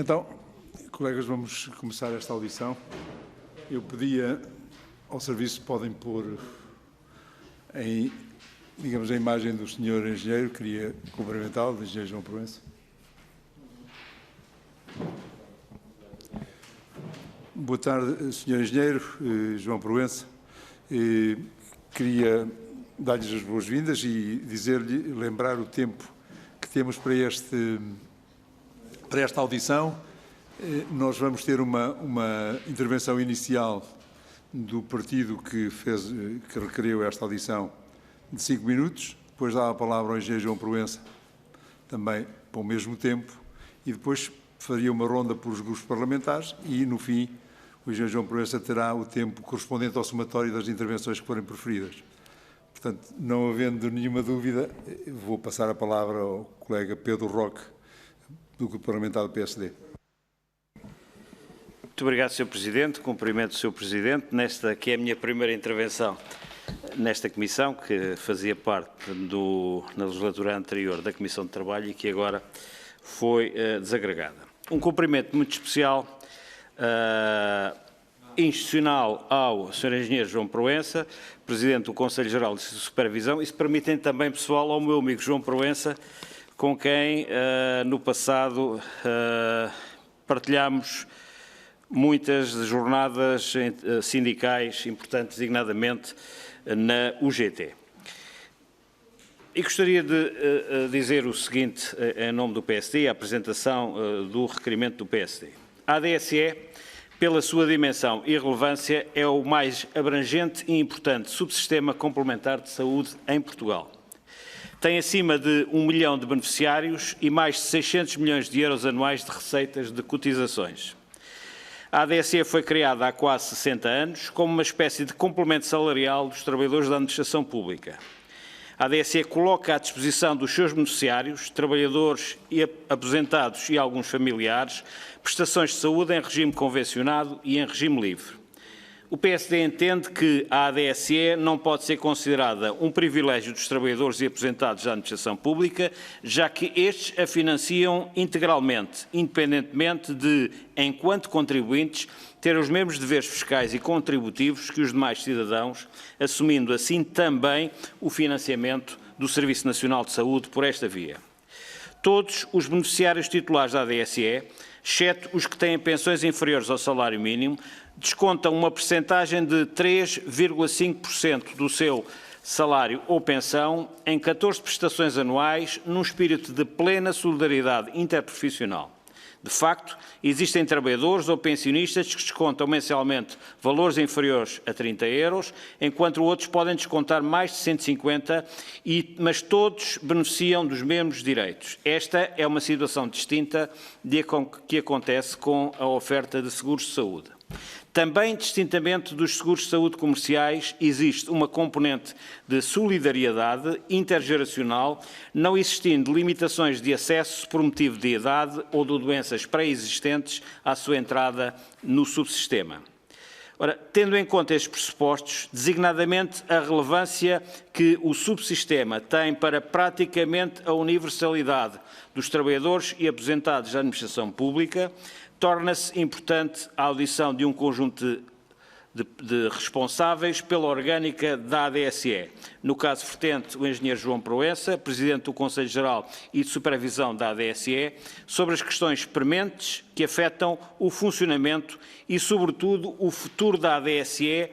Então, colegas, vamos começar esta audição. Eu pedia ao serviço, podem pôr digamos, a imagem do Sr. Engenheiro, queria cumprimentá-lo, do Engenheiro João Proença. Boa tarde, Sr. Engenheiro João Proença. Queria dar-lhes as boas-vindas e dizer-lhe, lembrar o tempo que temos para esta audição. Nós vamos ter uma intervenção inicial do partido que requeriu esta audição de 5 minutos, depois dá a palavra ao engenheiro João Proença, também para o mesmo tempo, e depois faria uma ronda por os grupos parlamentares e, no fim, o engenheiro João Proença terá o tempo correspondente ao somatório das intervenções que forem preferidas. Portanto, não havendo nenhuma dúvida, vou passar a palavra ao colega Pedro Roque, do Grupo Parlamentar do PSD. Muito obrigado, Sr. Presidente. Cumprimento o Sr. Presidente nesta que é a minha primeira intervenção nesta comissão, que fazia parte na legislatura anterior da Comissão de Trabalho e que agora foi desagregada. Um cumprimento muito especial institucional ao Sr. Engenheiro João Proença, Presidente do Conselho Geral de Supervisão, e se permitem também, pessoal, ao meu amigo João Proença, com quem no passado partilhámos muitas jornadas sindicais importantes, designadamente na UGT. E gostaria de dizer o seguinte, em nome do PSD, a apresentação do requerimento do PSD. A ADSE, pela sua dimensão e relevância, é o mais abrangente e importante subsistema complementar de saúde em Portugal. Tem acima de 1 milhão de beneficiários e mais de 600 milhões de euros anuais de receitas de cotizações. A ADSE foi criada há quase 60 anos como uma espécie de complemento salarial dos trabalhadores da administração pública. A ADSE coloca à disposição dos seus beneficiários, trabalhadores e aposentados e alguns familiares, prestações de saúde em regime convencionado e em regime livre. O PSD entende que a ADSE não pode ser considerada um privilégio dos trabalhadores e aposentados da administração pública, já que estes a financiam integralmente, independentemente de, enquanto contribuintes, ter os mesmos deveres fiscais e contributivos que os demais cidadãos, assumindo assim também o financiamento do Serviço Nacional de Saúde por esta via. Todos os beneficiários titulares da ADSE, exceto os que têm pensões inferiores ao salário mínimo, descontam uma percentagem de 3,5% do seu salário ou pensão em 14 prestações anuais num espírito de plena solidariedade interprofissional. De facto, existem trabalhadores ou pensionistas que descontam mensalmente valores inferiores a 30 euros, enquanto outros podem descontar mais de 150, mas todos beneficiam dos mesmos direitos. Esta é uma situação distinta que acontece com a oferta de seguros de saúde. Também, distintamente dos seguros de saúde comerciais, existe uma componente de solidariedade intergeracional, não existindo limitações de acesso por motivo de idade ou de doenças pré-existentes à sua entrada no subsistema. Ora, tendo em conta estes pressupostos, designadamente a relevância que o subsistema tem para praticamente a universalidade dos trabalhadores e aposentados da administração pública, torna-se importante a audição de um conjunto de responsáveis pela orgânica da ADSE. No caso vertente, o engenheiro João Proença, Presidente do Conselho Geral e de Supervisão da ADSE, sobre as questões prementes que afetam o funcionamento e, sobretudo, o futuro da ADSE,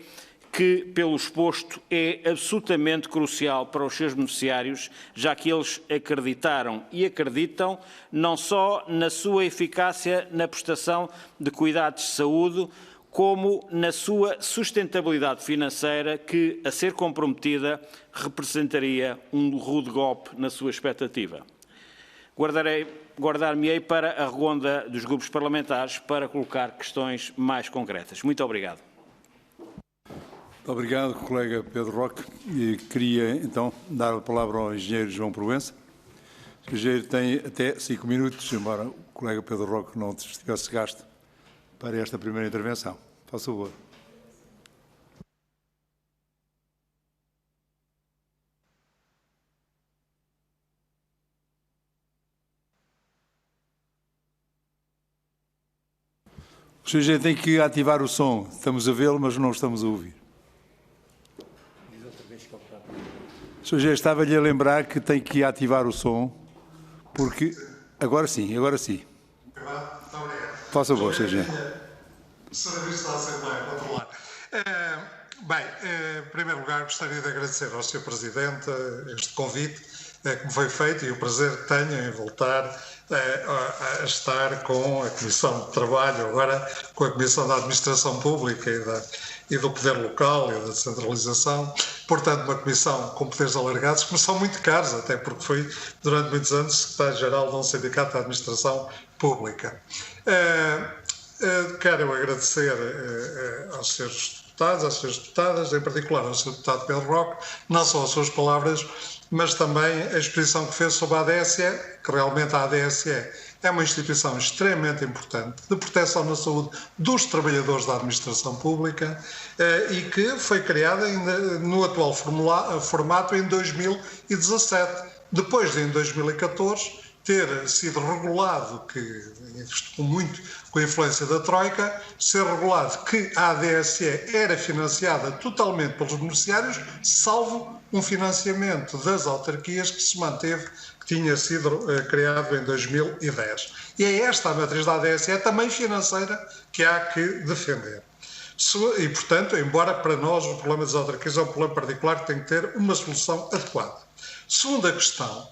que, pelo exposto, é absolutamente crucial para os seus beneficiários, já que eles acreditaram e acreditam não só na sua eficácia na prestação de cuidados de saúde, como na sua sustentabilidade financeira, que, a ser comprometida, representaria um rude golpe na sua expectativa. Guardar-me-ei para a ronda dos grupos parlamentares para colocar questões mais concretas. Muito obrigado. Muito obrigado, colega Pedro Roque. Queria, então, dar a palavra ao engenheiro João Proença. O engenheiro tem até 5 minutos, embora o colega Pedro Roque não estivesse gasto para esta primeira intervenção. Faça favor. O Sr. Engenheiro tem que ativar o som. Estamos a vê-lo, mas não estamos a ouvir. O Sr. Engenheiro, estava-lhe a lembrar que tem que ativar o som, porque... Agora sim, agora sim. Muito obrigado. Faça favor, Sr. Engenheiro. Serviço da Assembleia, controlar. Bem, em primeiro lugar, gostaria de agradecer ao Sr. Presidente este convite que me foi feito e o prazer que tenho em voltar a estar com a Comissão de Trabalho, agora com a Comissão da Administração Pública e do Poder Local e da Descentralização, portanto uma comissão com poderes alargados que me são muito caros, até porque fui durante muitos anos secretário-geral de um sindicato da Administração Pública. Quero agradecer aos senhores deputados, às senhoras deputadas, em particular ao Sr. Deputado Pedro Roque, não só as suas palavras, mas também a exposição que fez sobre a ADSE, que realmente a ADSE é uma instituição extremamente importante de proteção na saúde dos trabalhadores da administração pública e que foi criada ainda no atual formato em 2017, depois de em 2014 ter sido regulado, muito com a influência da Troika, ser regulado que a ADSE era financiada totalmente pelos beneficiários, salvo um financiamento das autarquias que se manteve, que tinha sido criado em 2010. E é esta a matriz da ADSE, também financeira, que há que defender. E, portanto, embora para nós o problema das autarquias é um problema particular que tem que ter uma solução adequada. Segunda questão.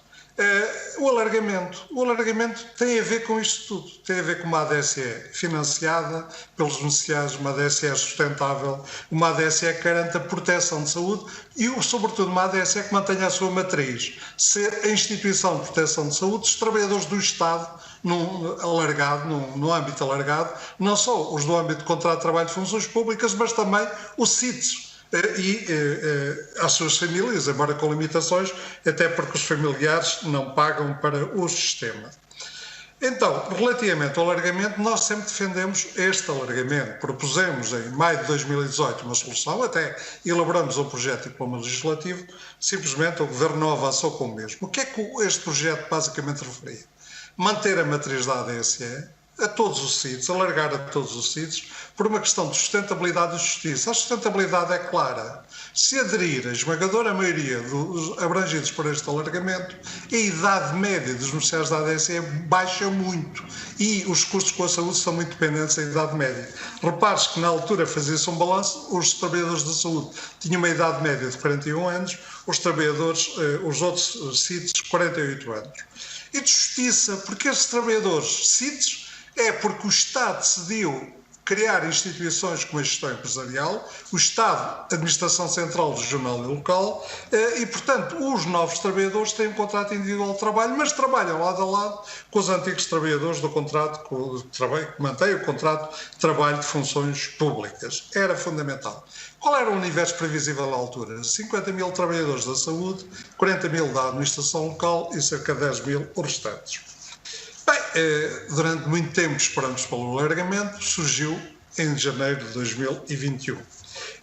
O alargamento. O alargamento tem a ver com isto tudo. Tem a ver com uma ADSE financiada pelos beneficiários, uma ADSE sustentável, uma ADSE que garanta proteção de saúde e, sobretudo, uma ADSE que mantenha a sua matriz. Ser a instituição de proteção de saúde dos trabalhadores do Estado no âmbito alargado, não só os do âmbito de contrato de trabalho de funções públicas, mas também os CITES. E às suas famílias, embora com limitações, até porque os familiares não pagam para o sistema. Então, relativamente ao alargamento, nós sempre defendemos este alargamento. Propusemos em maio de 2018 uma solução, até elaboramos um projeto de diploma legislativo, simplesmente o Governo não avançou com o mesmo. O que é que este projeto basicamente referia? Manter a matriz da ADSE, a todos os sítios, alargar a todos os sítios, por uma questão de sustentabilidade e justiça. A sustentabilidade é clara. Se aderir a esmagadora maioria dos abrangidos por este alargamento, a idade média dos beneficiários da ADSE baixa muito e os custos com a saúde são muito dependentes da idade média. Repare-se que na altura fazia-se um balanço, os trabalhadores da saúde tinham uma idade média de 41 anos, os trabalhadores, os outros sítios, 48 anos. E de justiça, porque estes trabalhadores sítios é porque o Estado decidiu criar instituições com a gestão empresarial, o Estado, Administração Central, Regional e Local, e, portanto, os novos trabalhadores têm um contrato individual de trabalho, mas trabalham lado a lado com os antigos trabalhadores do contrato que mantém o contrato de trabalho de funções públicas. Era fundamental. Qual era o universo previsível à altura? 50 mil trabalhadores da saúde, 40 mil da administração local e cerca de 10 mil os restantes. Bem, durante muito tempo esperamos pelo alargamento, surgiu em janeiro de 2021.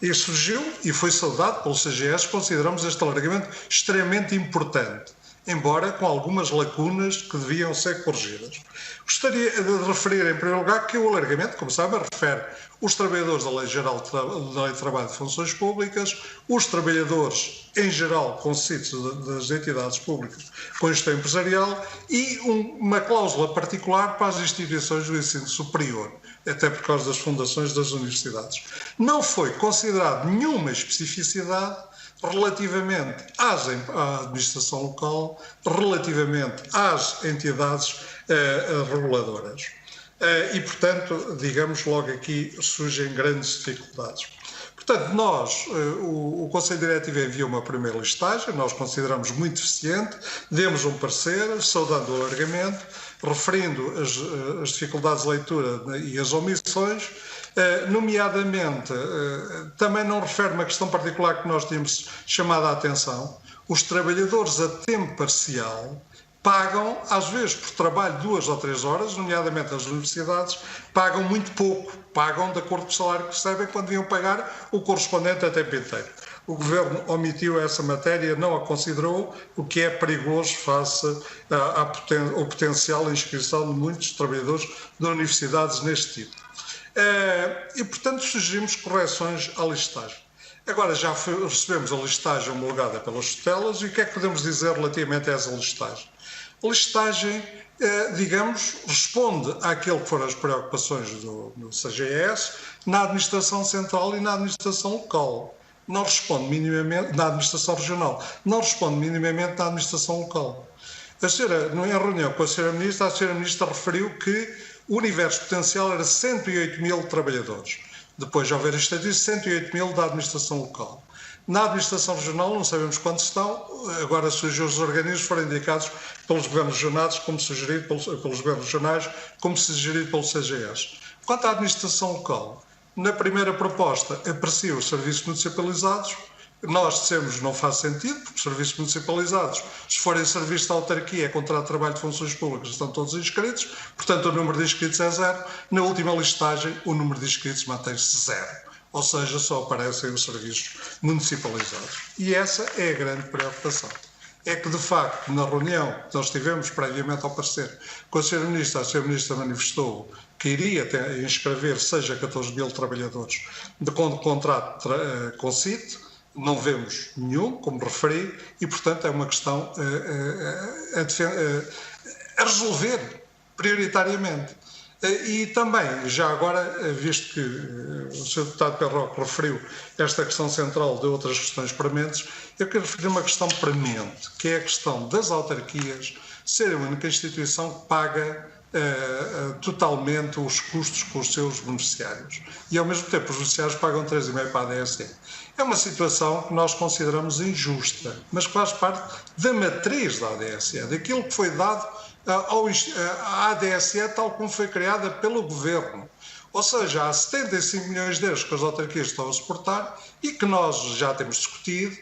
E surgiu e foi saudado pelo CGS, consideramos este alargamento extremamente importante, embora com algumas lacunas que deviam ser corrigidas. Gostaria de referir, em primeiro lugar, que o alargamento, como sabem, refere os trabalhadores da Lei Geral da Lei de Trabalho de Funções Públicas, os trabalhadores, em geral, com sítios das entidades públicas com gestão empresarial e uma cláusula particular para as instituições do ensino superior, até por causa das fundações das universidades. Não foi considerado nenhuma especificidade relativamente à administração local, relativamente às entidades reguladoras. E, portanto, digamos, logo aqui surgem grandes dificuldades. Portanto, nós, o Conselho Diretivo enviou uma primeira listagem, nós consideramos muito eficiente, demos um parecer, saudando o alargamento, referindo as dificuldades de leitura e as omissões, nomeadamente, também não refere uma questão particular que nós tínhamos chamado a atenção, os trabalhadores a tempo parcial pagam, às vezes por trabalho 2 ou 3 horas, nomeadamente as universidades, pagam muito pouco, pagam de acordo com o salário que recebem quando deviam pagar o correspondente a tempo inteiro. O Governo omitiu essa matéria, não a considerou, o que é perigoso face ao potencial inscrição de muitos trabalhadores de universidades neste tipo. E, portanto, sugerimos correções à listagem. Agora já recebemos a listagem homologada pelas tutelas e o que é que podemos dizer relativamente a essa listagem? A listagem, digamos, responde àquilo que foram as preocupações do CGS na administração central e na administração local. Não responde minimamente na administração regional, não responde minimamente na administração local. Em reunião com a Sra. Ministra referiu que o universo potencial era 108 mil trabalhadores. Depois de haver estatísticas, 108 mil da administração local. Na administração regional não sabemos quantos estão, agora surgiram os organismos foram indicados pelos governos regionais, como sugerido pelos governos regionais, como sugerido pelo CGS. Quanto à administração local, na primeira proposta aprecia os serviços municipalizados. Nós dissemos que não faz sentido, porque os serviços municipalizados, se forem serviços de autarquia, contrato de trabalho de funções públicas, estão todos inscritos, portanto o número de inscritos é 0. Na última listagem, o número de inscritos mantém-se 0. Ou seja, só aparecem os serviços municipalizados. E essa é a grande preocupação. É que, de facto, na reunião que nós tivemos previamente ao parecer com a Sra. Ministra manifestou que iria inscrever 6 a 14 mil trabalhadores de contrato com CIT. Não vemos nenhum, como referi, e, portanto, é uma questão a resolver prioritariamente. E também, já agora, visto que o Sr. Deputado Pedro Roque referiu esta questão central de outras questões prementes, eu quero referir uma questão premente, que é a questão das autarquias serem a única instituição que paga totalmente os custos com os seus beneficiários. E, ao mesmo tempo, os beneficiários pagam 3,5% para a ADSE. É uma situação que nós consideramos injusta, mas que faz parte da matriz da ADSE, daquilo que foi dado à ADSE tal como foi criada pelo Governo. Ou seja, há 75 milhões de euros que as autarquias estão a suportar e que nós já temos discutido.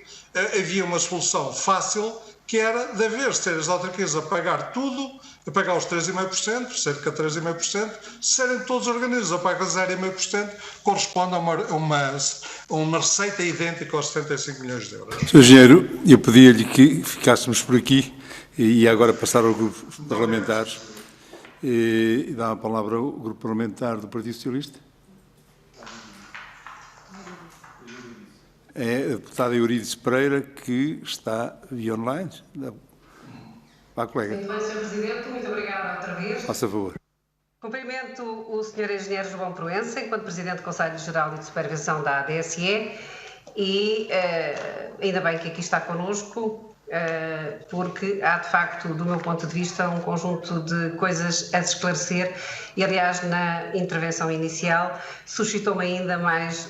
Havia uma solução fácil, que era de haver de ser as autarquias a pagar tudo, a pagar os 3,5%, cerca de 3,5%, se serem todos os organismos a pagar 0,5%, corresponde a uma receita idêntica aos 75 milhões de euros. Sr. Engenheiro, eu pedia-lhe que ficássemos por aqui e agora passar ao grupo parlamentares. E dá a palavra ao grupo parlamentar do Partido Socialista. É a deputada Eurídice Pereira, que está via online. Vá, colega. Muito bem, Sr. Presidente. Muito obrigada outra vez. Faça favor. Cumprimento o Sr. Engenheiro João Proença, enquanto Presidente do Conselho Geral e de Supervisão da ADSE, e ainda bem que aqui está connosco, porque há, de facto, do meu ponto de vista, um conjunto de coisas a se esclarecer e, aliás, na intervenção inicial, suscitou-me ainda mais,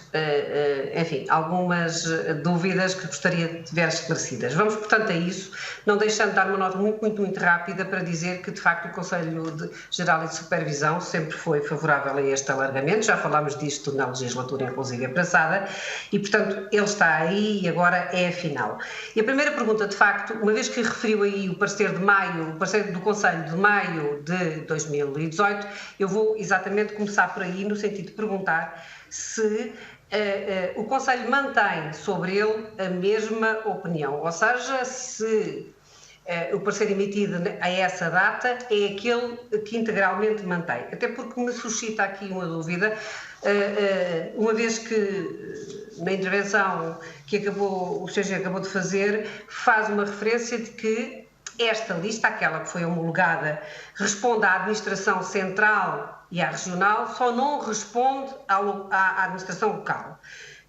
enfim, algumas dúvidas que gostaria de ver esclarecidas. Vamos, portanto, a isso, não deixando de dar uma nota muito rápida para dizer que, de facto, o Conselho Geral e de Supervisão sempre foi favorável a este alargamento, já falámos disto na legislatura, inclusive, passada, e, portanto, ele está aí e agora é a final. E a primeira pergunta, de facto, uma vez que referiu aí o parecer de maio, o parecer do Conselho de maio de 2018, eu vou exatamente começar por aí no sentido de perguntar se o Conselho mantém sobre ele a mesma opinião, ou seja, se o parecer emitido a essa data é aquele que integralmente mantém. Até porque me suscita aqui uma dúvida, uma vez que na intervenção que o Sr. acabou de fazer, faz uma referência de que esta lista, aquela que foi homologada, responde à administração central e à regional, só não responde à administração local.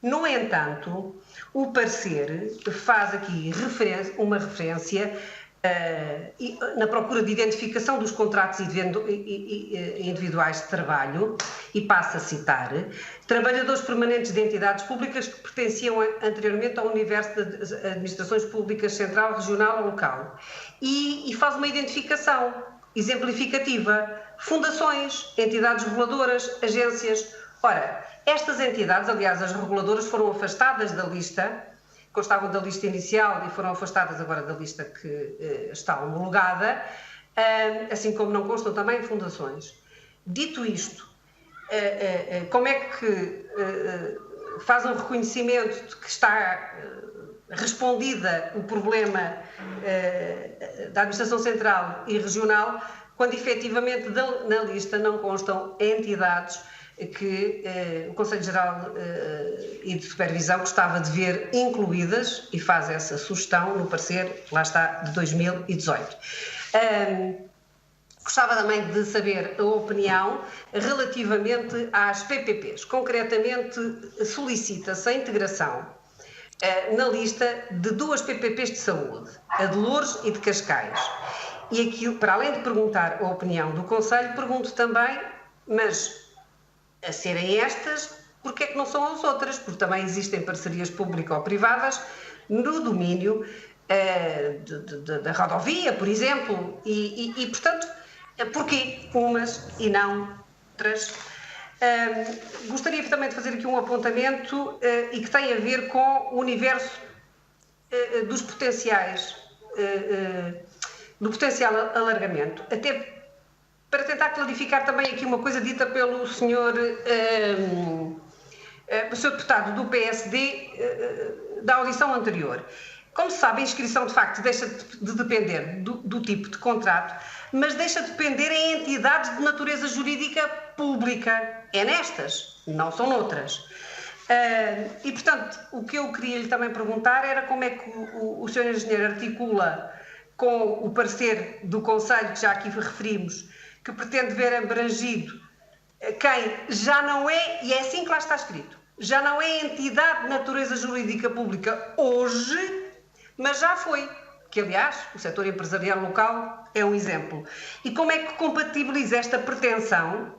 No entanto, o parecer faz aqui uma referência na procura de identificação dos contratos individuais de trabalho, e passa a citar, trabalhadores permanentes de entidades públicas que pertenciam anteriormente ao universo de administrações públicas central, regional ou local. E faz uma identificação exemplificativa, fundações, entidades reguladoras, agências. Ora, estas entidades, aliás, as reguladoras foram afastadas da lista, constavam da lista inicial e foram afastadas agora da lista que está homologada, assim como não constam também fundações. Dito isto, como é que faz um reconhecimento de que está respondida o problema da administração central e regional, quando efetivamente na lista não constam entidades que o Conselho Geral e de Supervisão gostava de ver incluídas, e faz essa sugestão no parecer, lá está, de 2018. Gostava também de saber a opinião relativamente às PPPs. Concretamente, solicita-se a integração na lista de 2 PPPs de saúde, a de Loures e de Cascais. E aqui, para além de perguntar a opinião do Conselho, pergunto também, mas a serem estas, porque é que não são as outras? Porque também existem parcerias público-privadas no domínio da rodovia, por exemplo, e portanto, porquê umas e não outras? Gostaria também de fazer aqui um apontamento e que tem a ver com o universo dos potenciais, do potencial alargamento, até para tentar clarificar também aqui uma coisa dita pelo senhor deputado do PSD da audição anterior. Como se sabe, a inscrição de facto deixa de depender do tipo de contrato, mas deixa de depender em entidades de natureza jurídica pública. É nestas, não são noutras. E, portanto, o que eu queria lhe também perguntar era como é que o Sr. Engenheiro articula com o parecer do Conselho, que já aqui referimos, que pretende ver abrangido quem já não é, e é assim que lá está escrito, já não é entidade de natureza jurídica pública hoje, mas já foi, que aliás o setor empresarial local é um exemplo. E como é que compatibiliza esta pretensão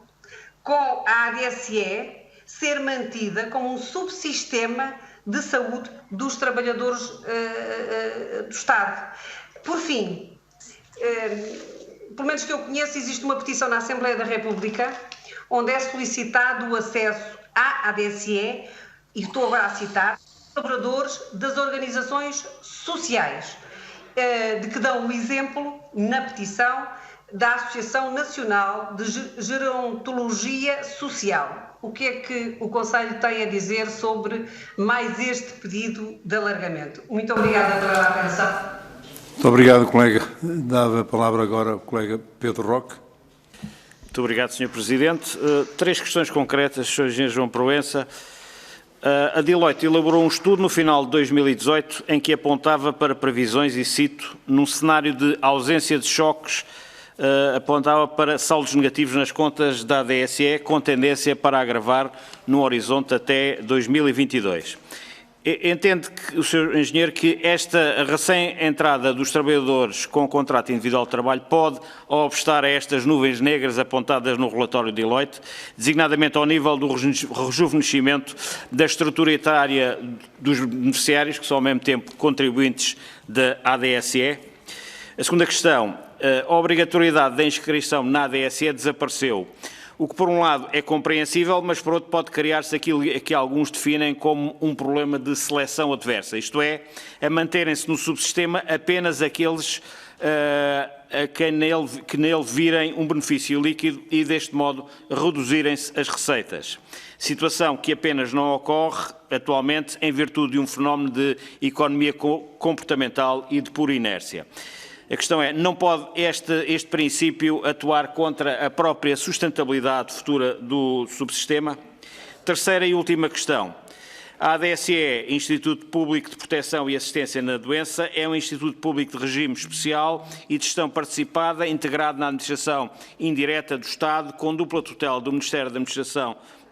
com a ADSE ser mantida como um subsistema de saúde dos trabalhadores do Estado? Por fim, pelo menos que eu conheço, existe uma petição na Assembleia da República onde é solicitado o acesso à ADSE, e estou agora a citar, colaboradores das organizações sociais, de que dão o exemplo na petição da Associação Nacional de Gerontologia Social. O que é que o Conselho tem a dizer sobre mais este pedido de alargamento? Muito obrigada pela atenção. Muito obrigado, colega. Dava a palavra agora ao colega Pedro Roque. Muito obrigado, Sr. Presidente. 3 questões concretas, Sr. Engenheiro João Proença. A Deloitte elaborou um estudo no final de 2018 em que apontava para previsões, e cito, num cenário de ausência de choques, apontava para saldos negativos nas contas da ADSE, com tendência para agravar no horizonte até 2022. Entende que o Sr. Engenheiro que esta recém-entrada dos trabalhadores com contrato individual de trabalho pode obstar a estas nuvens negras apontadas no relatório de Deloitte, designadamente ao nível do rejuvenescimento da estrutura etária dos beneficiários, que são ao mesmo tempo contribuintes da ADSE? A segunda questão, a obrigatoriedade da inscrição na ADSE desapareceu. O que, por um lado, é compreensível, mas, por outro, pode criar-se aquilo que alguns definem como um problema de seleção adversa, isto é, a manterem-se no subsistema apenas aqueles que nele virem um benefício líquido e, deste modo, reduzirem-se as receitas. Situação que apenas não ocorre atualmente em virtude de um fenómeno de economia comportamental e de pura inércia. A questão é, não pode este princípio atuar contra a própria sustentabilidade futura do subsistema? Terceira e última questão. A ADSE, Instituto Público de Proteção e Assistência na Doença, é um Instituto Público de Regime Especial e de Gestão Participada, integrado na administração indireta do Estado, com dupla tutela do Ministério da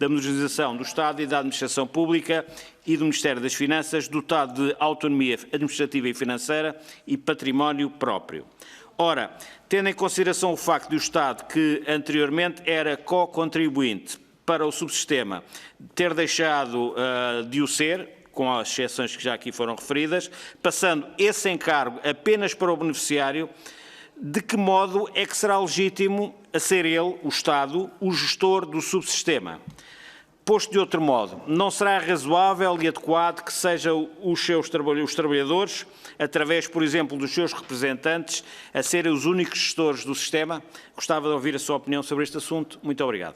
Modernização do Estado e da Administração Pública e do Ministério das Finanças, dotado de autonomia administrativa e financeira e património próprio. Ora, tendo em consideração o facto de o Estado, que anteriormente era co-contribuinte para o subsistema, ter deixado de o ser, com as exceções que já aqui foram referidas, passando esse encargo apenas para o beneficiário, de que modo é que será legítimo a ser ele, o Estado, o gestor do subsistema? Posto de outro modo, não será razoável e adequado que sejam os trabalhadores, através, por exemplo, dos seus representantes, a serem os únicos gestores do sistema? Gostava de ouvir a sua opinião sobre este assunto. Muito obrigado.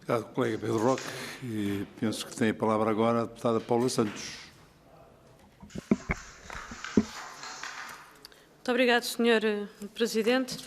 Obrigado, colega Pedro Roque. E penso que tem a palavra agora a deputada Paula Santos. Muito obrigado, Sr. Presidente.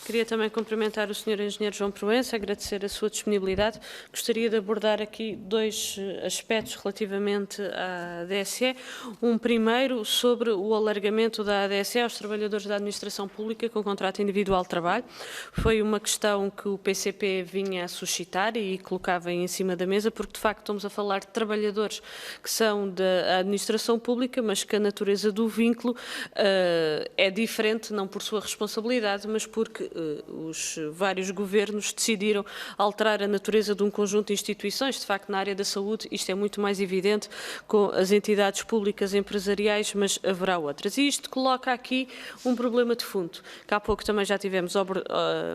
Queria também cumprimentar o Sr. Engenheiro João Proença, agradecer a sua disponibilidade. Gostaria de abordar aqui dois aspectos relativamente à ADSE. Um primeiro sobre o alargamento da ADSE aos trabalhadores da administração pública com contrato individual de trabalho. Foi uma questão que o PCP vinha a suscitar e colocava em cima da mesa, porque de facto estamos a falar de trabalhadores que são da administração pública, mas que a natureza do vínculo é diferente, não por sua responsabilidade, mas porque os vários governos decidiram alterar a natureza de um conjunto de instituições. De facto, na área da saúde, isto é muito mais evidente com as entidades públicas empresariais, mas haverá outras. E isto coloca aqui um problema de fundo, que há pouco também já tivemos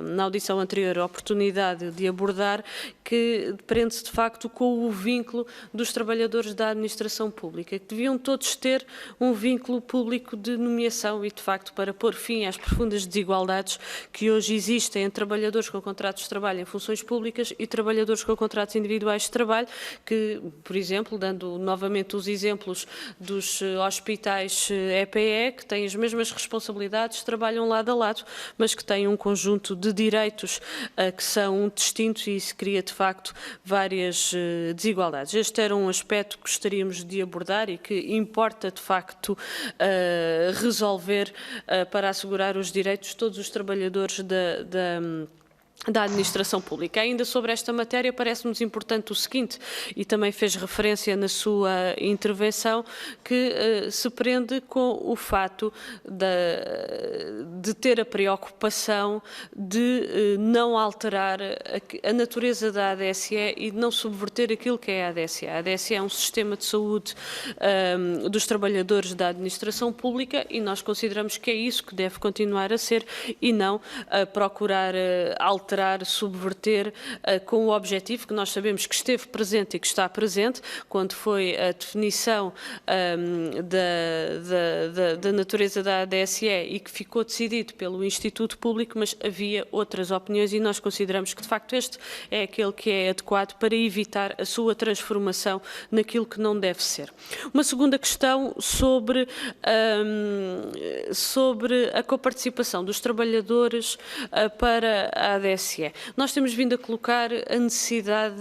na audição anterior a oportunidade de abordar, que prende-se de facto com o vínculo dos trabalhadores da administração pública, que deviam todos ter um vínculo público de nomeação e, de facto, para pôr fim às profundas desigualdades que hoje existem entre trabalhadores com contratos de trabalho em funções públicas e trabalhadores com contratos individuais de trabalho, que, por exemplo, dando novamente os exemplos dos hospitais EPE, que têm as mesmas responsabilidades, trabalham lado a lado, mas que têm um conjunto de direitos que são distintos e isso cria, de facto, várias desigualdades. Este era um aspecto que gostaríamos de abordar e que importa, de facto, resolver para assegurar os direitos de todos os trabalhadores da administração pública. Ainda sobre esta matéria, parece-nos importante o seguinte, e também fez referência na sua intervenção, que se prende com o fato de ter a preocupação de não alterar a natureza da ADSE e de não subverter aquilo que é a ADSE. A ADSE é um sistema de saúde dos trabalhadores da administração pública e nós consideramos que é isso que deve continuar a ser e não procurar alterar, subverter, com o objetivo que nós sabemos que esteve presente e que está presente, quando foi a definição da natureza da ADSE e que ficou decidido pelo Instituto Público, mas havia outras opiniões e nós consideramos que, de facto, este é aquele que é adequado para evitar a sua transformação naquilo que não deve ser. Uma segunda questão sobre a coparticipação dos trabalhadores para a ADSE. Nós temos vindo a colocar a necessidade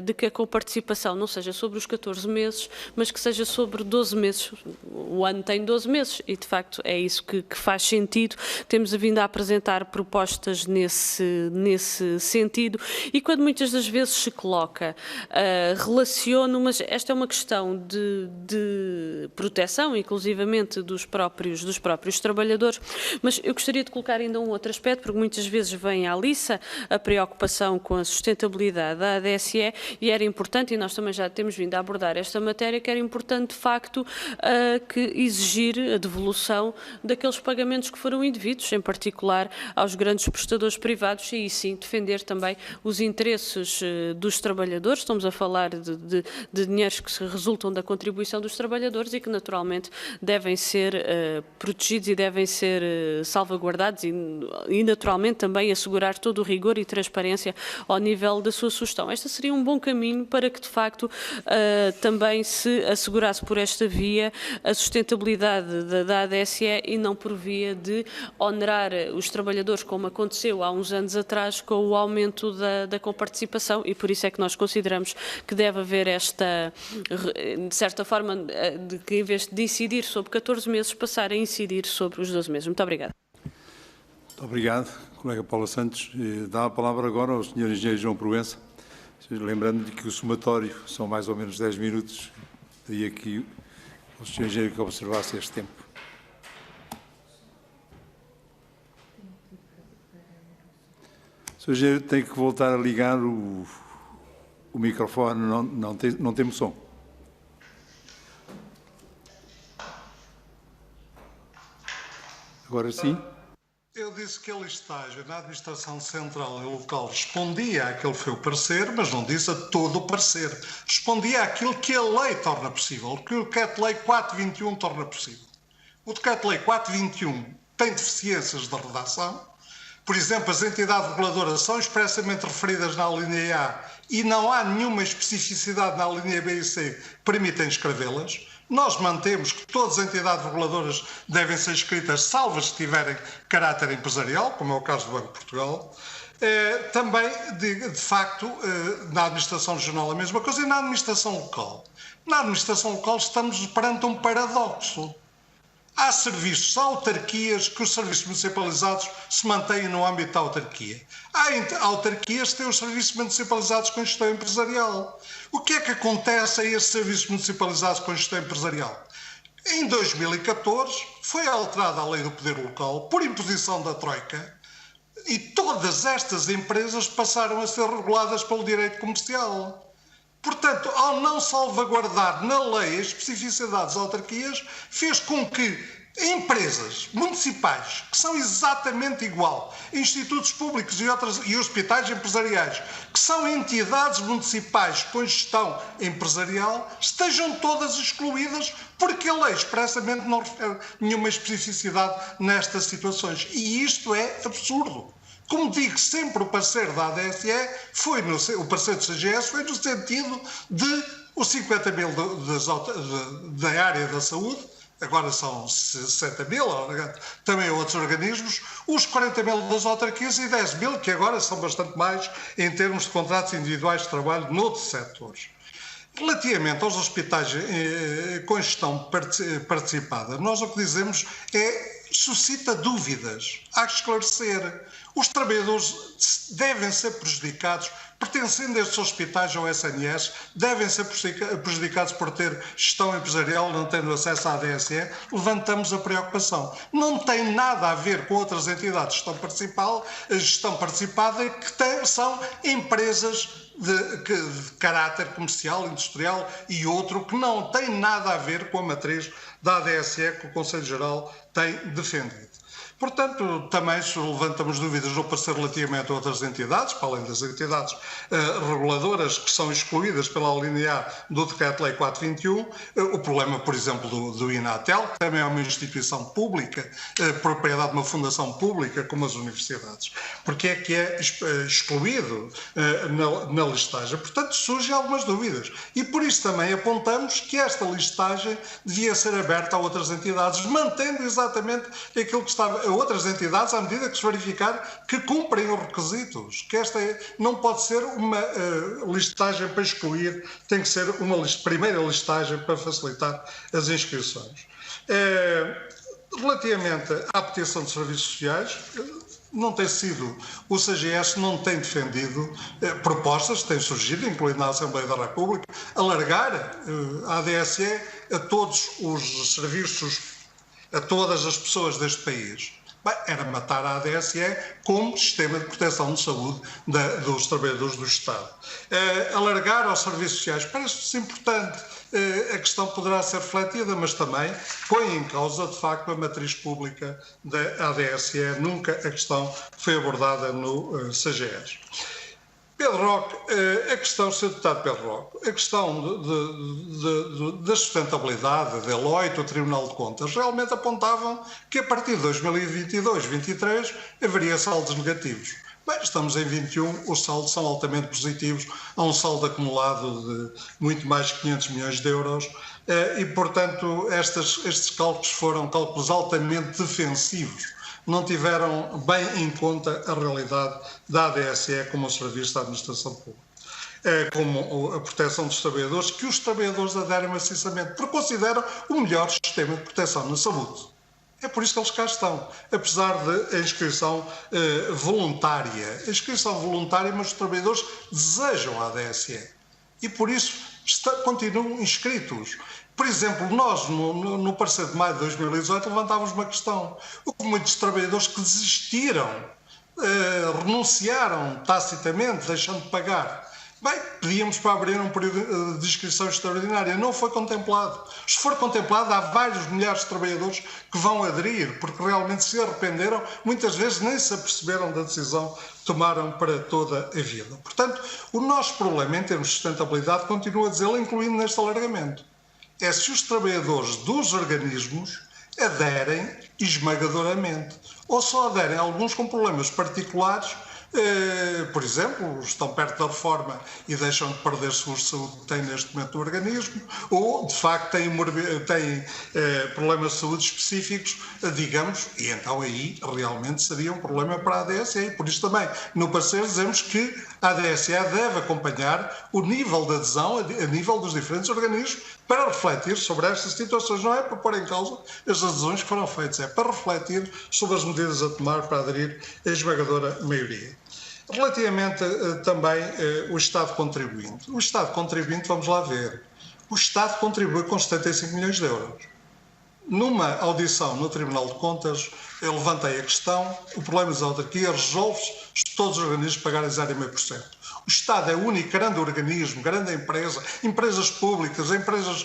de que a coparticipação não seja sobre os 14 meses, mas que seja sobre 12 meses. O ano tem 12 meses e, de facto, é isso que faz sentido. Temos vindo a apresentar propostas nesse sentido e quando muitas das vezes se coloca, relaciono, mas esta é uma questão de proteção, inclusivamente dos próprios trabalhadores, mas eu gostaria de colocar ainda um outro aspecto, porque muitas vezes vem à liça a preocupação com a sustentabilidade da ADSE e era importante, e nós também já temos vindo a abordar esta matéria, que era importante de facto que exigir a devolução daqueles pagamentos que foram indevidos, em particular aos grandes prestadores privados e sim defender também os interesses dos trabalhadores. Estamos a falar de dinheiros que resultam da contribuição dos trabalhadores e que naturalmente devem ser protegidos e devem ser salvaguardados e naturalmente também assegurar todo o rigor e transparência ao nível da sua sugestão. Este seria um bom caminho para que, de facto, também se assegurasse por esta via a sustentabilidade da ADSE e não por via de onerar os trabalhadores, como aconteceu há uns anos atrás, com o aumento da coparticipação e por isso é que nós consideramos que deve haver esta, de certa forma, de que em vez de incidir sobre 14 meses, passar a incidir sobre os 12 meses. Muito obrigada. Muito obrigado, colega Paula Santos. Dá a palavra agora ao Sr. Engenheiro João Proença, lembrando-lhe que o somatório são mais ou menos 10 minutos, daí aqui o Sr. Engenheiro que observasse este tempo. O Sr. Engenheiro tem que voltar a ligar o microfone, não temos som. Agora sim. Eu disse que ele estágio na administração central e local respondia àquele que foi o parecer, mas não disse a todo o parecer. Respondia àquilo que a lei torna possível, que o Decreto-Lei 421 torna possível. O Decreto-Lei 421 tem deficiências de redação. Por exemplo, as entidades reguladoras são expressamente referidas na linha A e não há nenhuma especificidade na linha B e C que permitem escrevê-las. Nós mantemos que todas as entidades reguladoras devem ser inscritas, salvo as que tiverem caráter empresarial, como é o caso do Banco de Portugal. Também, de facto, na administração regional a mesma coisa e na administração local. Na administração local estamos perante um paradoxo. Há serviços, há autarquias que os serviços municipalizados se mantêm no âmbito da autarquia. Há autarquias que têm os serviços municipalizados com gestão empresarial. O que é que acontece a esses serviços municipalizados com gestão empresarial? Em 2014 foi alterada a lei do poder local por imposição da Troika e todas estas empresas passaram a ser reguladas pelo direito comercial. Portanto, ao não salvaguardar na lei as especificidades das autarquias, fez com que empresas municipais, que são exatamente igual, institutos públicos e hospitais empresariais, que são entidades municipais com gestão empresarial, estejam todas excluídas porque a lei expressamente não refere nenhuma especificidade nestas situações. E isto é absurdo. Como digo, sempre o parecer da ADSE o parecer do CGS foi no sentido de os 50 mil da área da saúde, agora são 60 mil, também outros organismos, os 40 mil das autarquias e 10 mil, que agora são bastante mais em termos de contratos individuais de trabalho noutros setores. Relativamente aos hospitais com gestão participada, nós o que dizemos suscita dúvidas. Há que esclarecer. Os trabalhadores devem ser prejudicados, pertencendo a estes hospitais ao SNS, devem ser prejudicados por ter gestão empresarial, não tendo acesso à ADSE, levantamos a preocupação. Não tem nada a ver com outras entidades de gestão participada que são empresas de caráter comercial, industrial e outro que não tem nada a ver com a matriz da ADSE que o Conselho Geral tem defendido. Portanto, também se levantamos dúvidas no parecer relativamente a outras entidades, para além das entidades reguladoras que são excluídas pela alínea do Decreto-Lei 421, o problema, por exemplo, do INATEL, que também é uma instituição pública, propriedade de uma fundação pública, como as universidades. Porque é que é excluído na listagem? Portanto, surgem algumas dúvidas. E por isso também apontamos que esta listagem devia ser aberta a outras entidades, mantendo exatamente aquilo que estava a outras entidades à medida que se verificar que cumprem os requisitos. Que esta não pode ser uma listagem para excluir, tem que ser uma primeira listagem para facilitar as inscrições. Relativamente à petição de serviços sociais, não tem sido, o CGS não tem defendido propostas que têm surgido, incluindo na Assembleia da República, alargar a ADSE a todos os serviços, a todas as pessoas deste país. Bem, era matar a ADSE como sistema de proteção de saúde dos trabalhadores do Estado. Alargar aos serviços sociais parece-nos importante. A questão poderá ser refletida, mas também põe em causa, de facto, a matriz pública da ADSE. Nunca a questão foi abordada no CGS. Pedro Roque, a questão, Sr. Deputado Pedro Roque, a questão da sustentabilidade, da Deloitte, o Tribunal de Contas, realmente apontavam que a partir de 2022-23 haveria saldos negativos. Bem, estamos em 21, os saldos são altamente positivos, há um saldo acumulado de muito mais de 500 milhões de euros e, portanto, estes cálculos foram cálculos altamente defensivos. Não tiveram bem em conta a realidade da ADSE como o Serviço da Administração Pública, como a proteção dos trabalhadores, que os trabalhadores aderem maciçamente, porque consideram o melhor sistema de proteção na saúde. É por isso que eles cá estão, apesar da inscrição voluntária. A inscrição voluntária, mas os trabalhadores desejam a ADSE e por isso continuam inscritos. Por exemplo, nós, no parecer de maio de 2018, levantávamos uma questão. Houve muitos trabalhadores que desistiram, renunciaram tacitamente, deixando de pagar. Bem, pedíamos para abrir um período de inscrição extraordinária. Não foi contemplado. Se for contemplado, há vários milhares de trabalhadores que vão aderir, porque realmente se arrependeram, muitas vezes nem se aperceberam da decisão que tomaram para toda a vida. Portanto, o nosso problema em termos de sustentabilidade, continua a dizê-lo, incluindo neste alargamento, é se os trabalhadores dos organismos aderem esmagadoramente, ou só aderem alguns com problemas particulares, por exemplo, estão perto da reforma e deixam de perder seguros de saúde que têm neste momento no organismo, ou de facto têm problemas de saúde específicos, digamos, e então aí realmente seria um problema para a ADSE. E por isso também no parecer dizemos que a ADSE deve acompanhar o nível de adesão a nível dos diferentes organismos para refletir sobre estas situações. Não é para pôr em causa as adesões que foram feitas, é para refletir sobre as medidas a tomar para aderir a esmagadora maioria. Relativamente também o Estado contribuinte. O Estado contribuinte, vamos lá ver, o Estado contribui com 75 milhões de euros. Numa audição no Tribunal de Contas, eu levantei a questão, o problema das autarquias resolve-se se todos os organismos pagarem 0,5%. O Estado é o único grande organismo, grande empresa, empresas públicas, empresas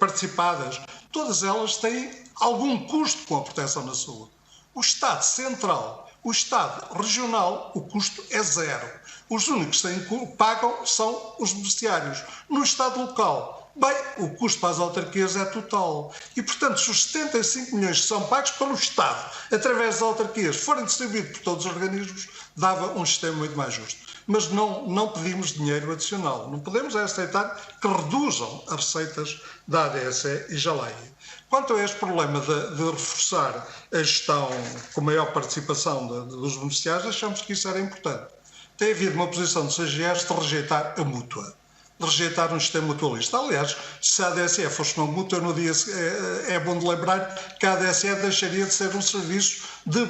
participadas, todas elas têm algum custo com a proteção da saúde. O Estado central, o Estado regional, o custo é zero. Os únicos que pagam são os beneficiários. No Estado local, bem, o custo para as autarquias é total. E, portanto, se os 75 milhões que são pagos pelo Estado, através das autarquias, forem distribuídos por todos os organismos, dava um sistema muito mais justo. Mas não pedimos dinheiro adicional. Não podemos aceitar que reduzam as receitas da ADSE e já lá ia. Quanto a este problema de reforçar a gestão com maior participação dos beneficiários, achamos que isso era importante. Tem havido uma posição do CGS de rejeitar a mútua, de rejeitar um sistema mutualista. Aliás, se a ADSE fosse uma mútua, no dia, é bom de lembrar que a ADSE deixaria de ser um serviço de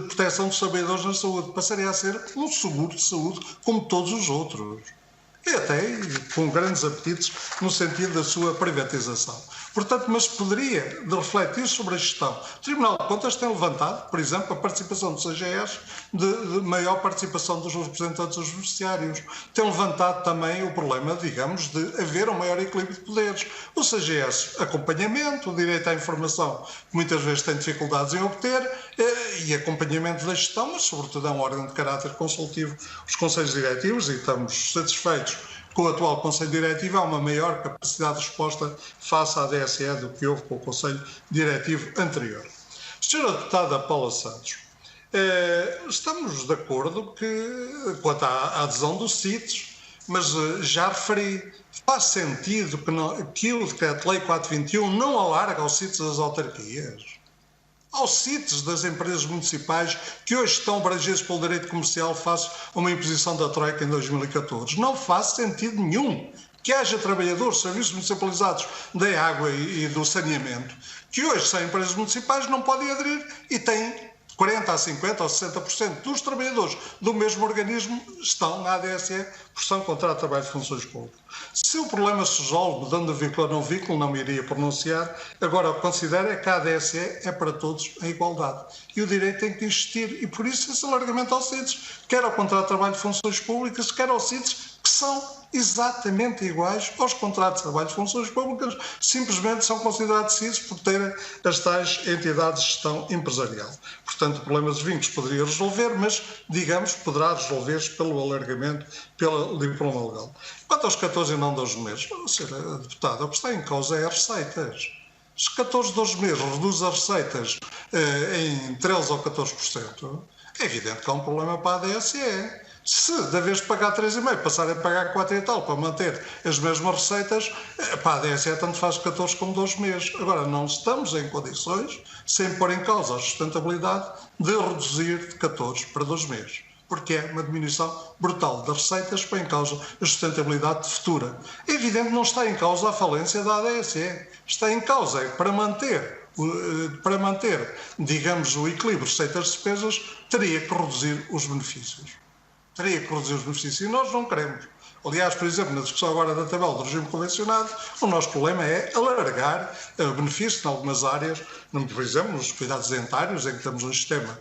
proteção dos trabalhadores na saúde, passaria a ser um seguro de saúde como todos os outros. E até com grandes apetites no sentido da sua privatização. Portanto, mas poderia de refletir sobre a gestão. O Tribunal de Contas tem levantado, por exemplo, a participação do CGS, de maior participação dos representantes dos beneficiários. Tem levantado também o problema, digamos, de haver um maior equilíbrio de poderes. O CGS, acompanhamento, o direito à informação, que muitas vezes tem dificuldades em obter, e acompanhamento da gestão, mas sobretudo é um órgão de caráter consultivo, os conselhos diretivos, e estamos satisfeitos com o atual Conselho Diretivo. Há uma maior capacidade de resposta face à DSE do que houve com o Conselho Diretivo anterior. Senhora Deputada Paula Santos, estamos de acordo quanto à adesão dos CITES, mas já referi, faz sentido que o Decreto-Lei 421 não alarga aos CITES das autarquias? Aos CITES das empresas municipais que hoje estão abrangidos pelo direito comercial face a uma imposição da Troika em 2014. Não faz sentido nenhum que haja trabalhadores de serviços municipalizados da água e do saneamento que hoje são empresas municipais, não podem aderir e têm 40% a 50% ou 60% dos trabalhadores do mesmo organismo estão na ADSE por são contrato de trabalho de funções públicas. Se o problema se resolve mudando de vínculo a não vínculo, não me iria pronunciar. Agora, o que considero é que a ADSE é para todos em igualdade. E o direito tem que existir. E por isso esse alargamento aos CITES, quer ao contrato de trabalho de funções públicas, quer aos CITES, que são exatamente iguais aos contratos de trabalho de funções públicas, simplesmente são considerados CITES por terem as tais entidades de gestão empresarial. Portanto, o problema dos vínculos poderia resolver, mas, digamos, poderá resolver-se pelo alargamento, pelo diploma legal. Quanto aos 14 e não 12 meses, Sra. Deputada, o que está em causa é as receitas. Se 14, 12 meses reduz as receitas em 13% ou 14%, é evidente que há um problema para a ADSE. Se, da vez de pagar 3,5, passarem a pagar 4 e tal, para manter as mesmas receitas, para a ADSE tanto faz 14 como 12 meses. Agora, não estamos em condições, sem pôr em causa a sustentabilidade, de reduzir de 14 para 12 meses. Porque é uma diminuição brutal das receitas, põe em causa a sustentabilidade futura. É evidente que não está em causa a falência da ADSE. Está em causa para manter, digamos, o equilíbrio de receitas e despesas, teria que reduzir os benefícios. Teria que reduzir os benefícios. E nós não queremos. Aliás, por exemplo, na discussão agora da tabela do regime convencionado, o nosso problema é alargar benefícios em algumas áreas, por exemplo, nos cuidados dentários, em que temos um sistema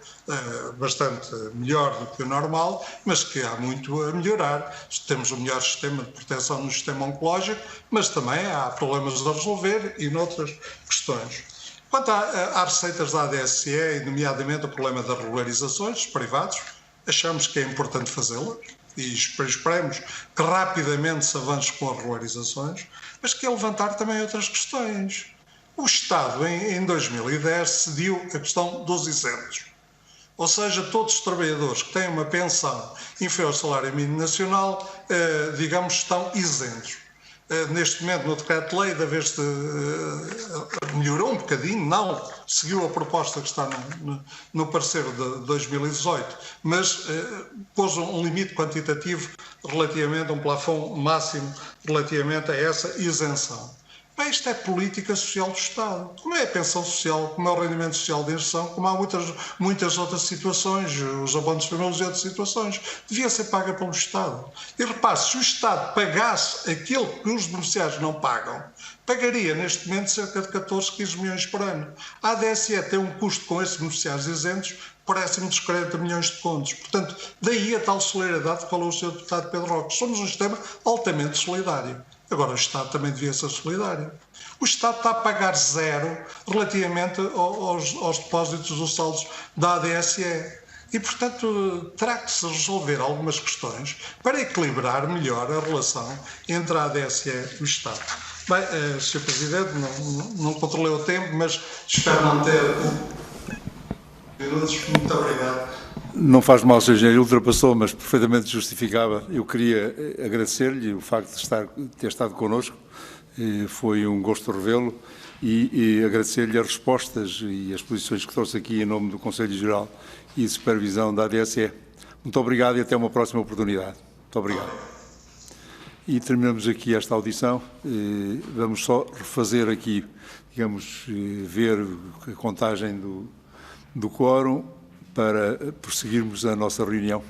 bastante melhor do que o normal, mas que há muito a melhorar. Temos o melhor sistema de proteção no sistema oncológico, mas também há problemas a resolver e noutras questões. Quanto às receitas da ADSE, e nomeadamente o problema das regularizações dos privados, achamos que é importante fazê-las e esperemos que rapidamente se avance com as regularizações, mas que é levantar também outras questões. O Estado, em 2010, cediu a questão dos isentos. Ou seja, todos os trabalhadores que têm uma pensão inferior ao salário mínimo nacional, digamos, estão isentos. Neste momento, no decreto-lei, da vez de melhorou um bocadinho, não seguiu a proposta que está no parecer de 2018, mas pôs um limite quantitativo relativamente a um plafond máximo relativamente a essa isenção. Bem, isto é política social do Estado. Como é a pensão social, como é o rendimento social de inserção, como há muitas outras situações, os abonos de família e outras situações, devia ser paga pelo Estado. E repare, se o Estado pagasse aquilo que os beneficiários não pagam, pagaria neste momento cerca de 14, 15 milhões por ano. A ADSE tem um custo com esses beneficiários isentos próximo dos 40 milhões de contos. Portanto, daí a tal solidariedade que falou o Sr. Deputado Pedro Roque. Somos um sistema altamente solidário. Agora, o Estado também devia ser solidário. O Estado está a pagar zero relativamente aos depósitos dos saldos da ADSE. E, portanto, terá que se resolver algumas questões para equilibrar melhor a relação entre a ADSE e o Estado. Bem, Sr. Presidente, não controlei o tempo, mas espero não ter minutos. Muito obrigado. Não faz mal, Sr. Engenheiro, ultrapassou, mas perfeitamente justificava. Eu queria agradecer-lhe o facto de ter estado connosco, foi um gosto revê-lo, e agradecer-lhe as respostas e as posições que trouxe aqui em nome do Conselho Geral e de Supervisão da ADSE. Muito obrigado e até uma próxima oportunidade. Muito obrigado. E terminamos aqui esta audição. Vamos só refazer aqui, digamos, ver a contagem do quórum, para prosseguirmos a nossa reunião.